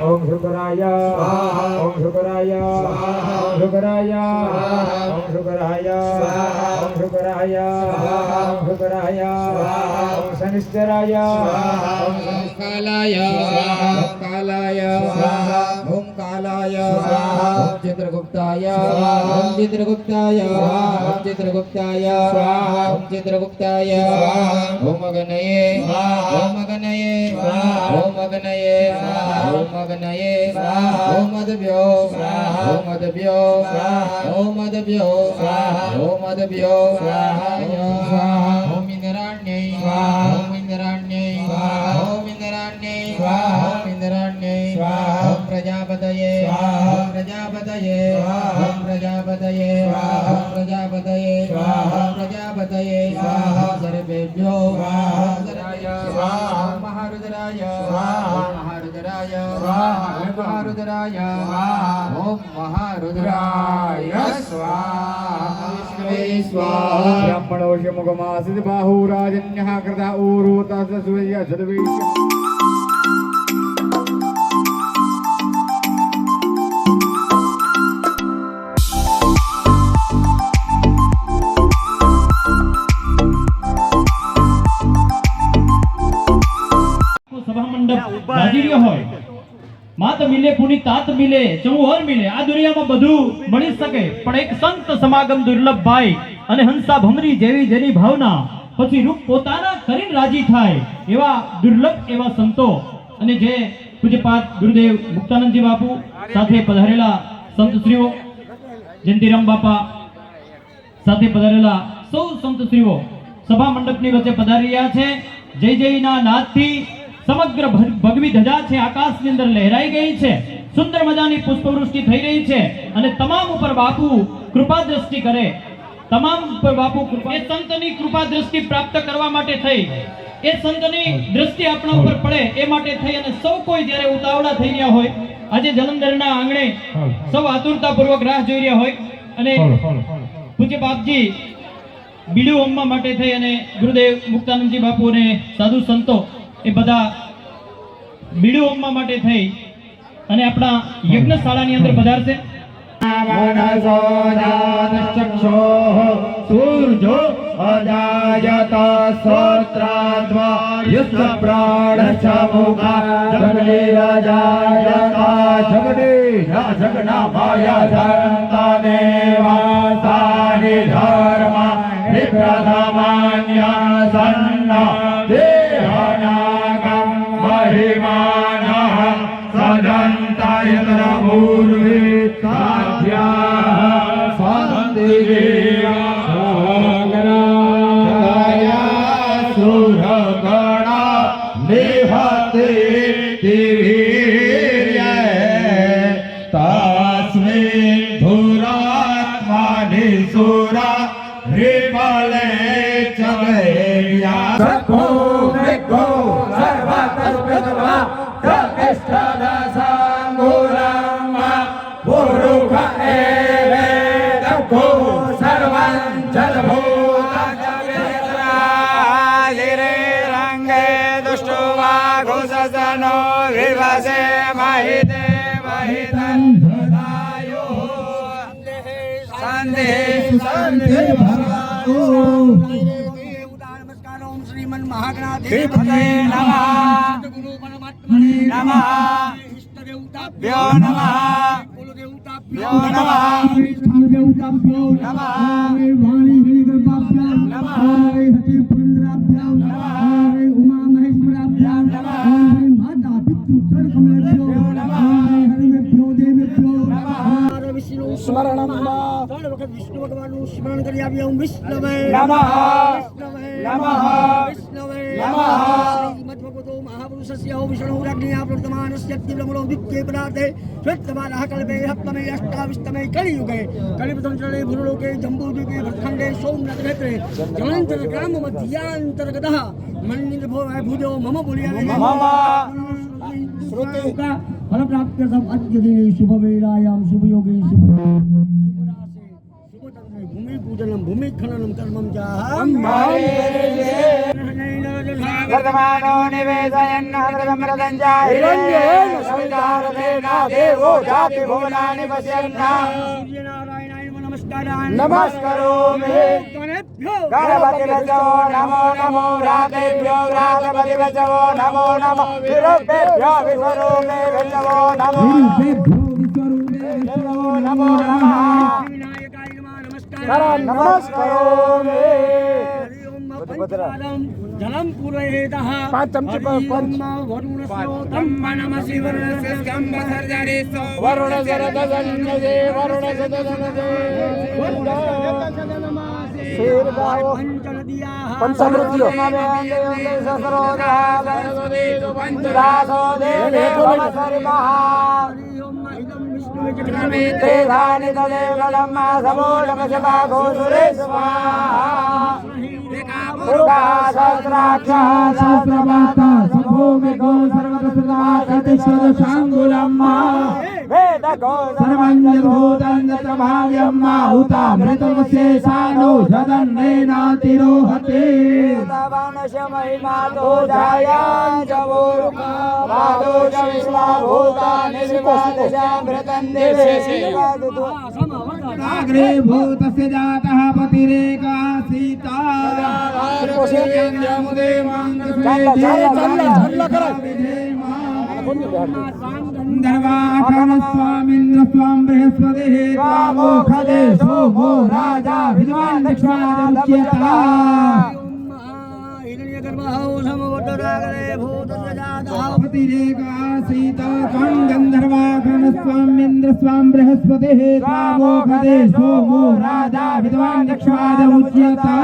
ओम शुक्राय ओम शुक्राय ओम शुक्राय ओम शुक्राय ओम शुक्राय ओम शुक्राय ओम शनिश्चराय ओम कालाय ओम कालाय ओम कालाय ओम चित्रगुप्ताय ओम चित्रगुप्ताय ओम चित्रगुप्ताय ओम चित्रगुप्ताय ओम अग्नये ओम अग्नये ओम अग्नये ओम अग्नये ओम अदभ्यो ओम अदभ्यो ओम अदभ्यो ओम अदभ्यो ओम इंद्राण्ये ओम इंद्राण्ये ओम इंद्राण्ये ओम इंद्राण्ये ओम प्रजापतये ओम प्रजापतये ओम प्रजापतये ओम प्रजापतये ओम प्रजापतये सर्वेभ्यो महारुद्राय महारुद्राय महारुद्राय ओम महारुद्राय स्वाहा ब्रह्मणोषि मुखमासित बाहुराजन्यः कृता ऊरुतः सूर्य सद्वेश मात मिले पुनी तात मिले चौहर मिले आ दुनियाમાં બધું મળી શકે પણ એક સંત સમાગમ દુર્લભ ભાઈ અને હંસા ભમરી જેવી જેની ભાવના પછી રૂપ પોતાના કરીને રાજી થાય એવા દુર્લભ એવા સંતો અને જે પૂજ્યપાદ ગુરુદેવ મુક્તાનંદજી બાપુ સાથે પધારેલા સંતશ્રીઓ જયંતિરામ બાપા સાથે પધારેલા સૌ સંતશ્રીઓ સભા મંડપની વચ્ચે પધારી રહ્યા છે જય જયના નાદથી समग्र भगवी ध्वजा छे आकाशनी अंदर लहराई गई छे सुंदर मजानी पुष्पवृष्टि થઈ રહી છે અને તમામ ઉપર બાપુ કૃપા દ્રષ્ટિ કરે તમામ ઉપર બાપુ કૃપા એ સંતની કૃપા દ્રષ્ટિ પ્રાપ્ત કરવા માટે થઈ એ સંતની દ્રષ્ટિ આપણા ઉપર પડે એ માટે થઈ અને સૌ કોઈ જ્યારે ઉતાવળા થઈ રહ્યા હોય આજે જલંધરના આંગણે સૌ આતુરતાપૂર્વક રાહ જોઈ રહ્યા હોય અને પૂજ્ય બાપજી બીડુ હોમમાં માટે થઈ અને ગુરુદેવ મુક્તાનંદજી બાપુ અને સાધુ સંતો એ બધા બીડુ હોમવા માટે થઈ અને આપણા યજ્ઞશાળાની અંદર પધારશે मनसो जातश्चक्षुः सूर्यो अजायत श्रोत्राद्वा युष्ट प्राणश्च मुखा जगने अजायत जगने जगना माया धन्तानेवासानि धर्म विप्रथमान्या सन्ना देहनागं महिमानः सदन्तायतन पूर्वे श्रीमन महागणाधिपतये नमः गुरु परमात्मने नमः इष्टदेवताभ्यो नमः कुलदेवताभ्यो नमः देवताभ्यो नमः वाणी गणितभ्यो नमः हति पुंद्राभ्यो नमः उमा महेश्वराभ्यो नमः माता पितृ चरण कमलेभ्यो नमः हरिभ्यो देवेभ्यो नमः विष्णु स्मरणं ત્રણ વખત વિષ્ણુ ભગવાનનું સ્મરણ કરી આવ્યા હું વિષ્ણવે નમઃ વિષ્ણવે નમઃ વિષ્ણવે નમઃ શ્રીમદ ભગવતો મહાપુરુષસ્ય વિષ્ણુ રાજ્ઞા પ્રવર્તમાનસ્ય તીવ્રમલો વિદ્યે પદાર્થે શ્વેતવારઃ કલ્પે હપ્તમે અષ્ટાવિષ્ટમે કલિયુગે કલિપતંત્રણે ભૂલોકે જંબૂદ્વીપે ભટખંડે સોમનાથ ક્ષેત્રે જળંતર ગ્રામ મધ્યાંતર્ગતઃ મન્નિર ભુજો મમ બોલ્યા મમ શ્રુતિ फल प्राप्त सब अद्य दिने शुभ वेलायाम शुभ योगे शुभ भूमि पूजनं भूमिखननं कर्मं च वर्तमानो निवेदयन् अमृतं च हिरण्येन सवितारतेन देवो जाति भुवनानि पश्यन्ना सूर्यनारायणाय नमस्कारान् नमस्करोमि गणपति बचो नमो नमो रातेभ्यो राजपति बचो नमो नमो विरुद्धेभ्यो विश्वरूपे बचो नमो नमो नमः विनायकाय नमस्कार नमस्करोमि जलं पूरयेतः वरुण स्रोतं मनमसि वरुण सरदजन्यजे वरुण सदजनजे पंचनदियाः पंचमृत्यो पंचरासो देवेभो तेधानि तदेव लम्मा समोढमशमाघो सुरेश्वा मुरुगा सहस्राक्षा सहस्रपाता सभोमिको सर्वतसृता चतुष्षदशाङ्गुलम्मा वेदको सर्वञ्जभूतञ्जत्र भाव्यम्मा हुतामृतमशेषानो जदन्नेनातिरोहते महिमातो जायाञ्जवोरुका पादो च विश्वाभूतानि विपादशामृतं अग्रे भूतस्य जातः पतिरेकासीता स्वामीन्द्र स्वाम बृहस्पति रामो खदे सोमो राजा विद्वान दक्षिणाद्युच्यता पतिरेकासीता त्वं गन्धर्वाघन स्वामीन्द्र स्वाम बृहस्पति रामो खदे सोमो राजा विद्वान दक्षिणाद्युच्यता